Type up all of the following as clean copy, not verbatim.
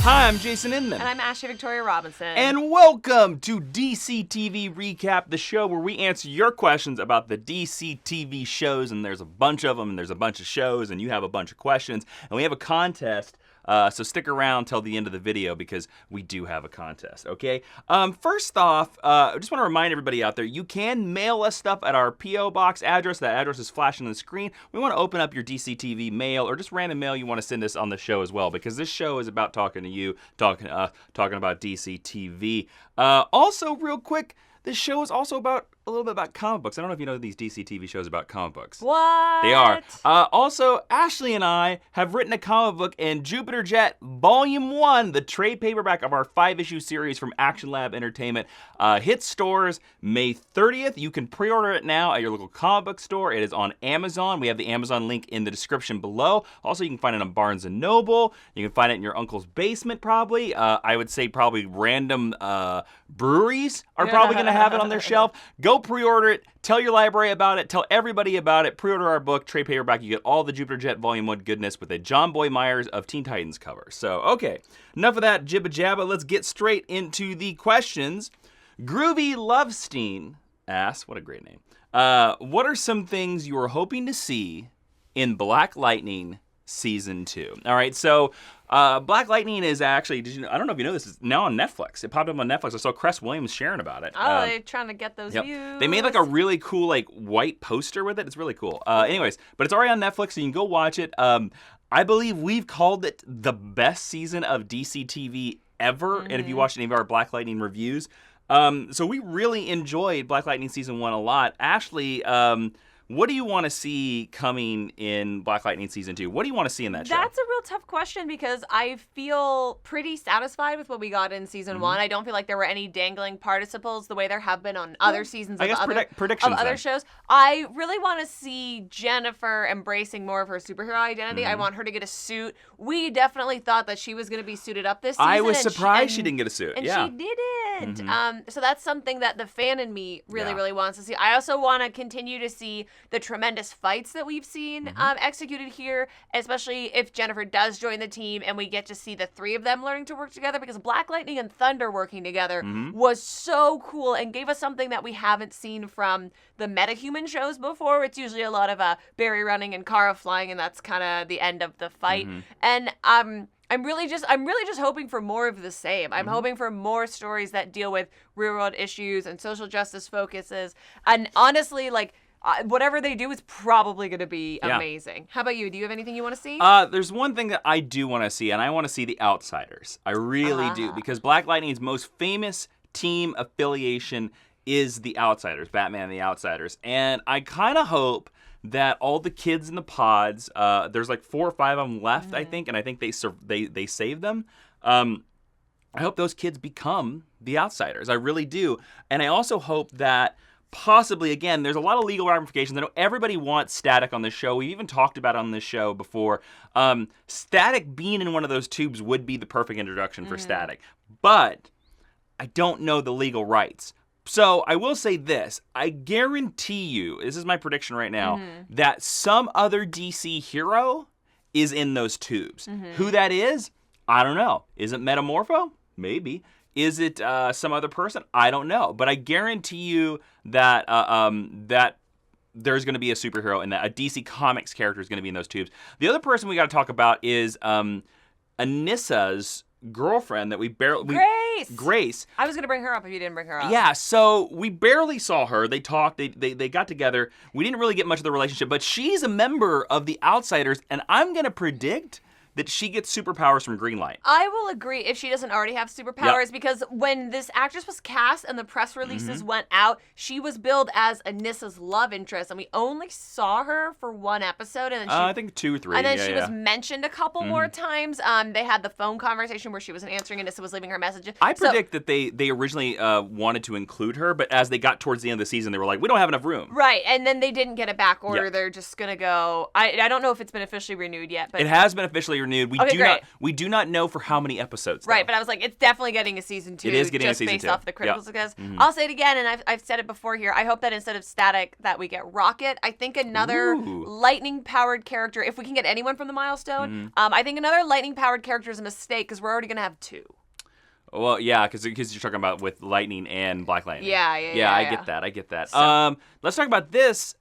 Hi, I'm Jason Inman. And I'm Ashley Victoria Robinson. And welcome to DCTV Recap, the show where we answer your questions about the DCTV shows. And there's a bunch of them, and there's a bunch of shows, and you have a bunch of questions. And we have a contest, so stick around till the end of the video because we do have a contest, okay? First off, I just want to remind everybody out there, you can mail us stuff at our P.O. Box address. That address is flashing on the screen. We want to open up your DCTV mail or just random mail you want to send us on the show as well, because this show is about talking to you, talking about DCTV. Also, real quick, this show is also about a little bit about comic books. I don't know if you know these DCTV shows about comic books. What? They are. Also, Ashley and I have written a comic book in Jupiter Jet Volume 1, the trade paperback of our 5-issue series from Action Lab Entertainment. Hits stores May 30th. You can pre-order it now at your local comic book store. It is on Amazon. We have the Amazon link in the description below. Also, you can find it on Barnes & Noble. You can find it in your uncle's basement, probably. I would say probably random breweries are probably going to have it on their shelf. Go pre-order it. Tell your library about it. Tell everybody about it. Pre-order our book, trade paperback. You get all the Jupiter Jet Volume 1 goodness with a John Boy Myers of Teen Titans cover. So, okay. Enough of that jibba jabba. Let's get straight into the questions. Groovy Lovestein asks, what a great name. What are some things you are hoping to see in Black Lightning Season 2? All right, so Black Lightning is actually, I don't know if you know this, is now on Netflix. It popped up on Netflix. I saw Cress Williams sharing about it. Oh, they're trying to get those views. They made like a really cool like white poster with it. It's really cool. Anyways, but it's already on Netflix, so you can go watch it. I believe we've called it the best season of DCTV ever, and if you watched any of our Black Lightning reviews. So we really enjoyed Black Lightning Season 1 a lot. Ashley, what do you want to see coming in Black Lightning Season 2? What do you want to see in that show? That's a real tough question because I feel pretty satisfied with what we got in Season 1. I don't feel like there were any dangling participles the way there have been on other seasons of other shows. I really want to see Jennifer embracing more of her superhero identity. I want her to get a suit. We definitely thought that she was going to be suited up this season. I was surprised she didn't get a suit. And she didn't. So that's something that the fan in me really wants to see. I also want to continue to see the tremendous fights that we've seen executed here, especially if Jennifer does join the team and we get to see the three of them learning to work together, because Black Lightning and Thunder working together was so cool and gave us something that we haven't seen from the metahuman shows before. It's usually a lot of Barry running and Kara flying, and that's kind of the end of the fight. And I'm really just hoping for more of the same. I'm hoping for more stories that deal with real world issues and social justice focuses. And honestly, like, whatever they do is probably going to be amazing. How about you? Do you have anything you want to see? There's one thing that I do want to see, and I want to see the Outsiders. I really do, because Black Lightning's most famous team affiliation is the Outsiders, Batman and the Outsiders. And I kind of hope that all the kids in the pods, there's like 4 or 5 of them left, I think, and I think they saved them. I hope those kids become the Outsiders. I really do. And I also hope that possibly, again, there's a lot of legal ramifications. I know everybody wants Static on this show. We've even talked about it on this show before. Static being in one of those tubes would be the perfect introduction for Static. But I don't know the legal rights. So I will say this. I guarantee you, this is my prediction right now, that some other DC hero is in those tubes. Who that is, I don't know. Is it Metamorpho? Maybe. Is it some other person? I don't know. But I guarantee you that that there's going to be a superhero and that a DC Comics character is going to be in those tubes. The other person we got to talk about is Anissa's girlfriend that we barely... Grace. I was going to bring her up if you didn't bring her up. Yeah, so we barely saw her. They talked. They got together. We didn't really get much of the relationship, but she's a member of the Outsiders, and I'm going to predict that she gets superpowers from Greenlight. I will agree if she doesn't already have superpowers, because when this actress was cast and the press releases went out, she was billed as Anissa's love interest, and we only saw her for 1 episode. And then I think 2 or 3. And then she was mentioned a couple more times. They had the phone conversation where she wasn't answering, Anissa was leaving her messages. I predict that they originally wanted to include her, but as they got towards the end of the season, they were like, we don't have enough room. Right, and then they didn't get a back order. They're just going to go... I don't know if it's been officially renewed yet, but... It has been officially officially renewed. Great. We do not know for how many episodes. Right, but I was like, it's definitely getting a season 2. It is getting just a season based 2. off the criticals. Because I'll say it again, and I've said it before here. I hope that instead of Static, that we get Rocket. I think another lightning-powered character, if we can get anyone from the milestone, I think another lightning-powered character is a mistake because we're already going to have 2. Well, yeah, because you're talking about with Lightning and Black Lightning. Yeah. I get that. So, let's talk about this.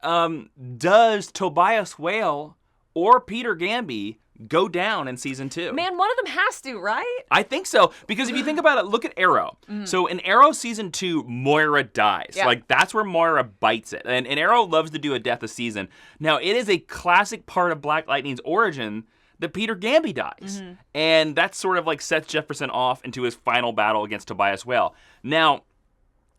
Does Tobias Whale or Peter Gambiae go down in season 2? Man, one of them has to, right? I think so, because if you think about it, look at Arrow. So in Arrow season 2, Moira dies. Yeah. Like, that's where Moira bites it. And Arrow loves to do a death a season. Now, it is a classic part of Black Lightning's origin that Peter Gambiae dies. And that sort of like sets Jefferson off into his final battle against Tobias Whale. Now,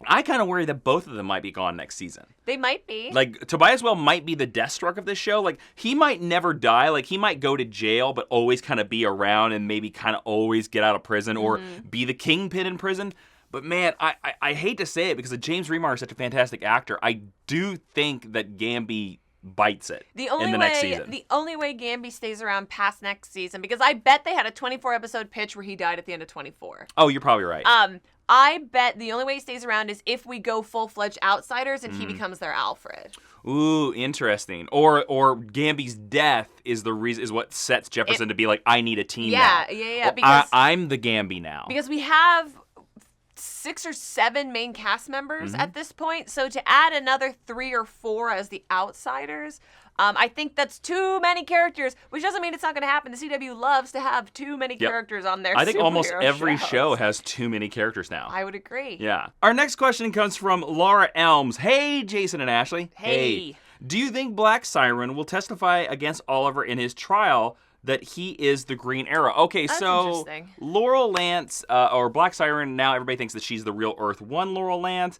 I kind of worry that both of them might be gone next season. They might be. Like, Tobias Whale might be the Deathstroke of this show. Like, he might never die. Like, he might go to jail, but always kind of be around and maybe kind of always get out of prison or be the kingpin in prison. But, man, I hate to say it because James Remar is such a fantastic actor. I do think that Gambiae bites it in the next season. The only way Gambiae stays around past next season, because I bet they had a 24-episode pitch where he died at the end of 24. Oh, you're probably right. I bet the only way he stays around is if we go full-fledged Outsiders and he becomes their Alfred. Ooh, interesting. Or Gambiae's death is what sets Jefferson to be like, I need a team now. Yeah. Well, I'm the Gambiae now. Because we have 6 or 7 main cast members at this point, so to add another 3 or 4 as the Outsiders, I think that's too many characters, which doesn't mean it's not going to happen. The CW loves to have too many characters on their I think almost superhero every shows. show has too many characters now. I would agree. Yeah. Our next question comes from Laura Elms. Hey, Jason and Ashley. Hey. Do you think Black Siren will testify against Oliver in his trial that he is the Green Arrow? Okay, That's so interesting. Laurel Lance, or Black Siren, now everybody thinks that she's the real Earth 1 Laurel Lance.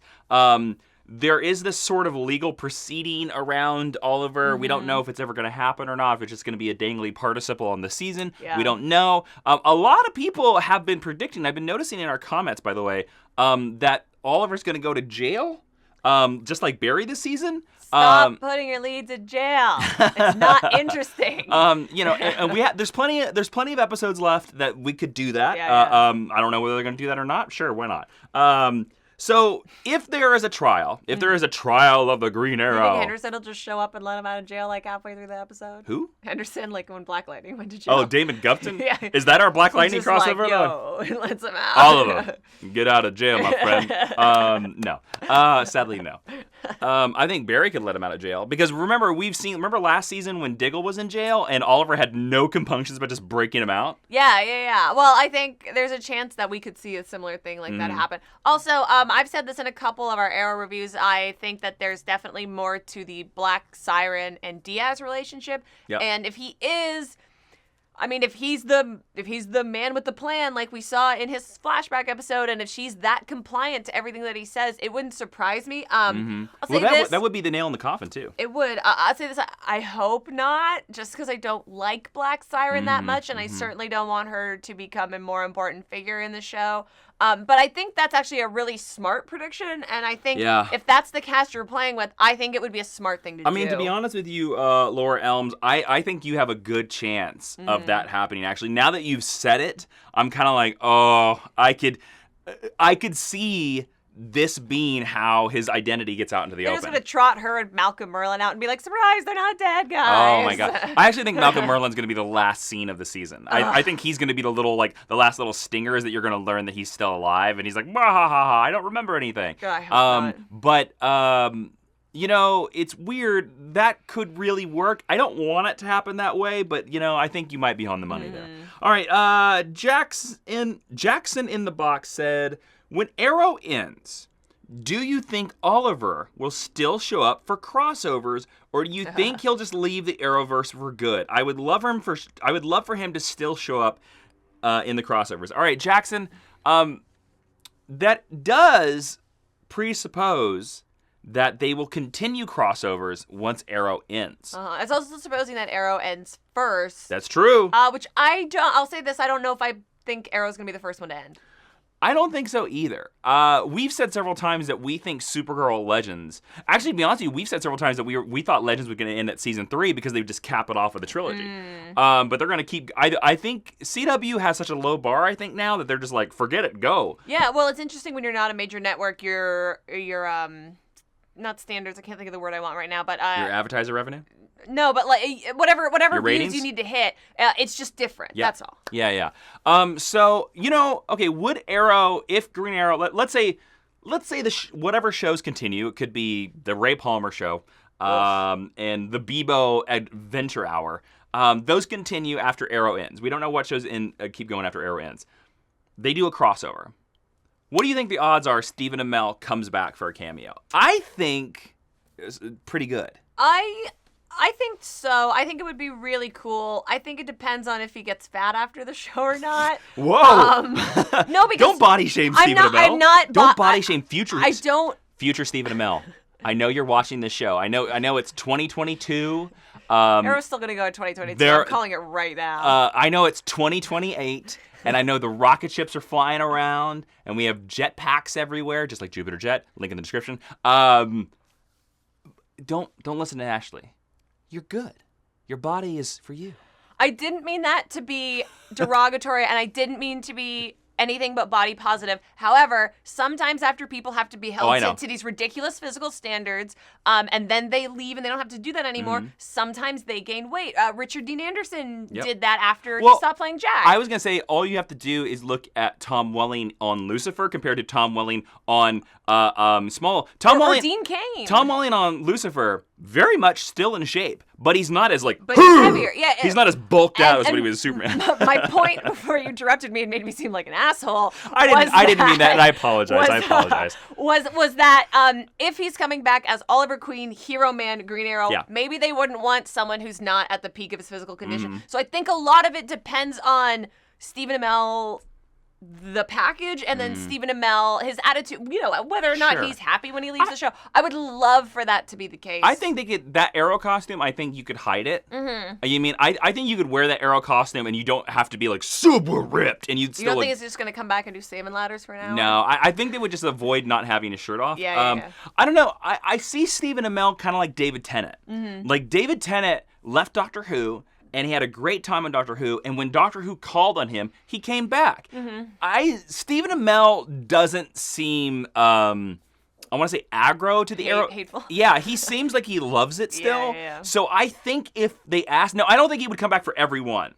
There is this sort of legal proceeding around Oliver. We don't know if it's ever going to happen or not, if it's just going to be a dangly participle on the season. Yeah. We don't know. A lot of people have been predicting, I've been noticing in our comments, by the way, that Oliver's going to go to jail, just like Barry this season. Stop putting your leads in jail. It's not interesting. And there's plenty of episodes left that we could do that. Yeah. I don't know whether they're going to do that or not. Sure, why not? So if there is a trial, of the Green You Arrow, think Henderson will just show up and let him out of jail like halfway through the episode? Who? Henderson, like when Black Lightning went to jail. Oh, Damon Gupton? Yeah. Is that our Black Lightning Just crossover? like, yo, lets him out. Oliver, get out of jail, my friend. No. Sadly, no. I think Barry could let him out of jail because remember last season when Diggle was in jail and Oliver had no compunctions about just breaking him out? Yeah. Well, I think there's a chance that we could see a similar thing like that happen. Also, I've said this in a couple of our Arrow reviews. I think that there's definitely more to the Black Siren and Diaz relationship. Yep. And if he is, I mean, if he's the man with the plan, like we saw in his flashback episode, and if she's that compliant to everything that he says, it wouldn't surprise me. I'll say that would be the nail in the coffin too. It would. I'll say this. I hope not, just because I don't like Black Siren that much, and I certainly don't want her to become a more important figure in the show. But I think that's actually a really smart prediction, and I think if that's the cast you're playing with, I think it would be a smart thing to do. I mean, to be honest with you, Laura Elms, I think you have a good chance of that happening, actually. Now that you've said it, I'm kind of like, oh, I could see this being how his identity gets out into the They're open. just going to trot her and Malcolm Merlin out and be like, surprise, they're not dead, guys. Oh, my God. I actually think Malcolm Merlin's going to be the last scene of the season. I think he's going to be the last little stingers that you're going to learn that he's still alive. And he's like, bah, ha, ha, ha, I don't remember anything. God, I hope not. But, it's weird. That could really work. I don't want it to happen that way, but, I think you might be on the money there. All right. Jackson in the box said, when Arrow ends, do you think Oliver will still show up for crossovers, or do you think he'll just leave the Arrowverse for good? I would love for him to still show up in the crossovers. All right, Jackson, that does presuppose that they will continue crossovers once Arrow ends. It's also supposing that Arrow ends first. That's true. Which I'll say this, I don't know if I think Arrow's going to be the first one to end. I don't think so either. We've said several times that we think Supergirl Legends. Actually, to be honest with you, we've said several times that we thought Legends was going to end at season 3 because they would just cap it off with a trilogy. But they're going to keep. I think CW has such a low bar. I think now that they're just like, forget it, go. Yeah. Well, it's interesting when you're not a major network. You're not standards. I can't think of the word I want right now. But your advertiser revenue. No, but like whatever views ratings? you need to hit, it's just different. Yeah. That's all. Yeah. So okay, would Arrow, if Green Arrow, let's say whatever shows continue, it could be the Ray Palmer show, and the Bebo Adventure Hour. Those continue after Arrow ends. We don't know what shows keep going after Arrow ends. They do a crossover. What do you think the odds are Stephen Amell comes back for a cameo? I think it's pretty good. I think so. I think it would be really cool. I think it depends on if he gets fat after the show or not. Whoa! No, because don't body shame Stephen Amell. I'm not. Don't body shame future. I don't. Future Stephen Amell. I know you're watching this show. I know it's 2022. Arrow's still gonna go in 2022. I'm calling it right now. I know it's 2028. And I know the rocket ships are flying around, and we have jet packs everywhere, just like Jupiter Jet. Link in the description. Don't listen to Ashley. You're good. Your body is for you. I didn't mean that to be derogatory, and I didn't mean to be anything but body positive. However, sometimes after people have to be held to these ridiculous physical standards, and then they leave and they don't have to do that anymore, sometimes they gain weight. Richard Dean Anderson did that after he stopped playing Jack. I was going to say, all you have to do is look at Tom Welling on Lucifer compared to Tom Welling on Small. Or Dean Cain. Tom Welling on Lucifer, very much still in shape, but he's not as But he's heavier. Yeah, he's not as bulked out as when he was Superman. My point before you interrupted me and made me seem like an asshole. I didn't mean that, and I apologize. Was that if he's coming back as Oliver Queen, Hero Man, Green Arrow, maybe they wouldn't want someone who's not at the peak of his physical condition. So I think a lot of it depends on Stephen Amell, the package, and then Stephen Amell, his attitude, whether or not he's happy when he leaves the show. I would love for that to be the case. I think they could, that Arrow costume, I think you could hide it. You mean, I think you could wear that Arrow costume and you don't have to be like super ripped and you'd still. You don't think it's just going to come back and do salmon ladders for now? No, I think they would just avoid not having his shirt off. Yeah. I don't know. I see Stephen Amell kind of like David Tennant. Like David Tennant left Doctor Who, and he had a great time on Doctor Who, and when Doctor Who called on him, he came back. Stephen Amell doesn't seem, I want to say aggro to the Arrow. Hateful. Yeah, he seems like he loves it still. Yeah. So I think if they asked, no, I don't think he would come back for every one.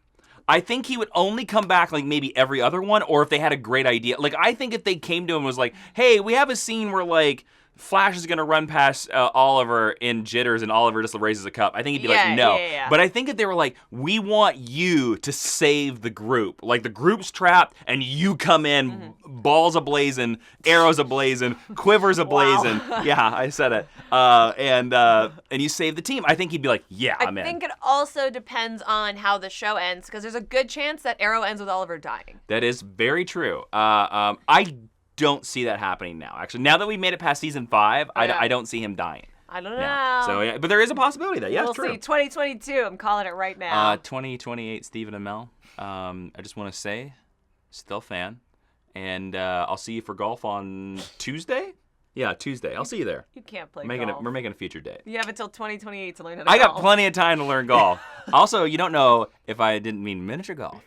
I think he would only come back like maybe every other one, or if they had a great idea. Like, I think if they came to him and was like, hey, we have a scene where like Flash is going to run past Oliver in jitters and Oliver just raises a cup, I think he'd be like, no. Yeah. But I think if they were like, we want you to save the group. Like, the group's trapped and you come in, balls a-blazing, arrows a-blazing, quivers a-blazing. Wow. Yeah, I said it. And you save the team. I think he'd be like, yeah, I'm in. I think it also depends on how the show ends, because there's a good chance that Arrow ends with Oliver dying. That is very true. I don't see that happening now. Actually, now that we made it past season 5, I don't see him dying. I don't know. Yeah. So yeah, but there is a possibility that we'll it's true. See. 2022. I'm calling it right now. 2028. Stephen Amell. I just want to say, still fan, and I'll see you for golf on Tuesday. Yeah, Tuesday. I'll see you there. You can't play golf. We're making a future date. You have until 2028 to learn how to golf. I got plenty of time to learn golf. Also, you don't know if I didn't mean miniature golf.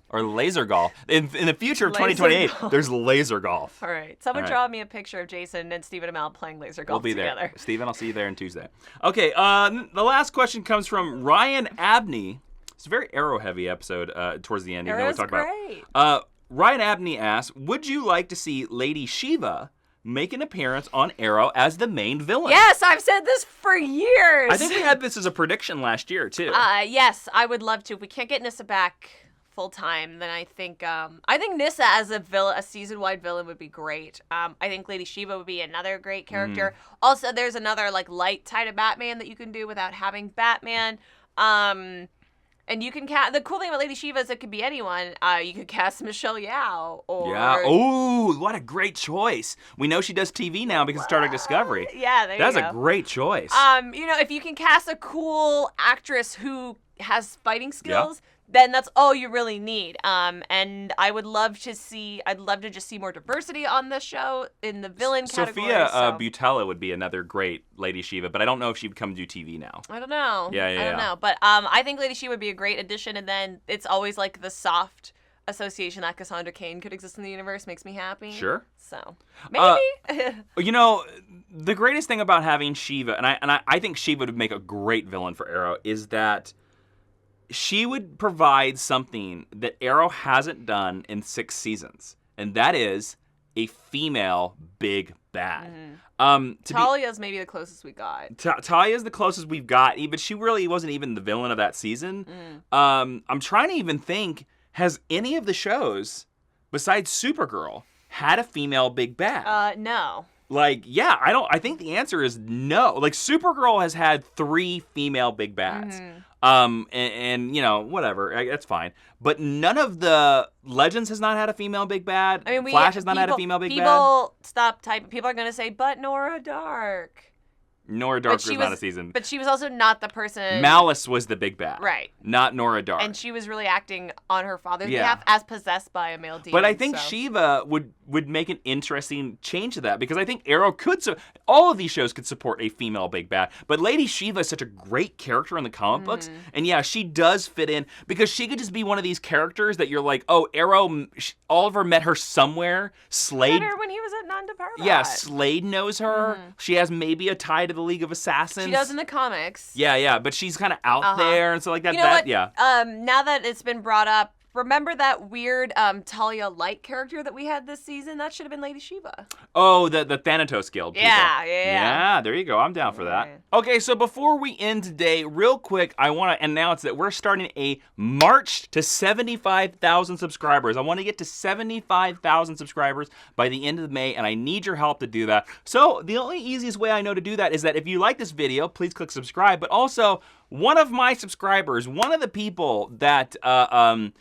Or laser golf. In the future of 2028, there's laser golf. All right. Someone draw me a picture of Jason and Stephen Amell playing laser golf together. There. Stephen, I'll see you there on Tuesday. Okay, the last question comes from Ryan Abney. It's a very Arrow-heavy episode towards the end. Arrow's great. Ryan Abney asks, would you like to see Lady Shiva make an appearance on Arrow as the main villain? Yes, I've said this for years. I think we had this as a prediction last year, too. Yes, I would love to. If we can't get Anissa back full time, then I think Nissa as a season-wide villain would be great. I think Lady Shiva would be another great character. Also, there's another like light tie to Batman that you can do without having Batman. And you can cast, the cool thing about Lady Shiva is it could be anyone. You could cast Michelle Yeoh or oh, what a great choice. We know she does TV now because of Star Trek Discovery. Yeah, that's a great choice. If you can cast a cool actress who has fighting skills, then that's all you really need. And I'd love to just see more diversity on the show in the villain category. Sophia Butella would be another great Lady Shiva, but I don't know if she'd come do TV now. I don't know. Yeah. I don't know. But I think Lady Shiva would be a great addition, and then it's always like the soft association that Cassandra Cain could exist in the universe makes me happy. Sure. So maybe. The greatest thing about having Shiva, and I think Shiva would make a great villain for Arrow, is that she would provide something that Arrow hasn't done in 6 seasons, and that is a female big bad. Talia's maybe the closest we got. Talia's the closest we've got, but she really wasn't even the villain of that season. I'm trying to even think, has any of the shows, besides Supergirl, had a female big bad? No. I think the answer is no. Supergirl has had 3 female big bads. And whatever, that's fine. But none of the Legends has not had a female big bad. I mean, Flash has not had a female big bad. People stop typing. People are going to say, but Nora Dark. Nora Dark was not a season. But she was also not the person. Malice was the big bad. Right. Not Nora Dark. And she was really acting on her father's behalf as possessed by a male demon. But I think Shiva would make an interesting change to that, because I think Arrow all of these shows could support a female big bad. But Lady Shiva is such a great character in the comic books. And she does fit in, because she could just be one of these characters that you're like, oh, Arrow, Oliver met her somewhere. Slade. Met her when he was at Nanda Parbat. Yeah, Slade knows her. She has maybe a tie to the League of Assassins. She does in the comics. Yeah, but she's kind of out there and so like that. You know what? Now that it's been brought up, remember that weird Talia Light character that we had this season? That should have been Lady Shiva. Oh, the Thanatos Guild people. Yeah. Yeah, there you go. I'm down for that. Okay, so before we end today, real quick, I want to announce that we're starting a march to 75,000 subscribers. I want to get to 75,000 subscribers by the end of May, and I need your help to do that. So the only easiest way I know to do that is that if you like this video, please click subscribe. But also, one of my subscribers, one of the people that come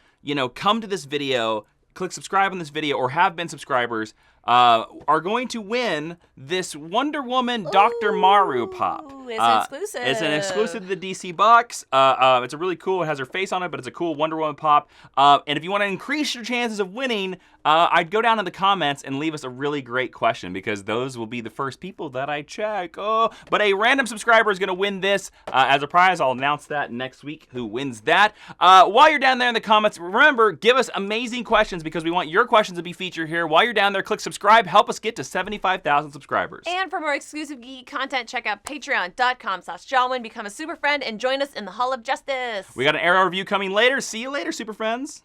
to this video, click subscribe on this video, or have been subscribers, are going to win this Wonder Woman Dr. Maru pop. It's exclusive. It's an exclusive to the DC box. It's a really cool, it has her face on it, but it's a cool Wonder Woman pop. And if you want to increase your chances of winning, I'd go down in the comments and leave us a really great question, because those will be the first people that I check. But a random subscriber is going to win this as a prize. I'll announce that next week, who wins that. While you're down there in the comments, remember, give us amazing questions, because we want your questions to be featured here. While you're down there, click subscribe. Help us get to 75,000 subscribers. And for more exclusive geek content, check out patreon.com/Jawiin. Become a super friend and join us in the Hall of Justice. We got an Arrow review coming later. See you later, super friends.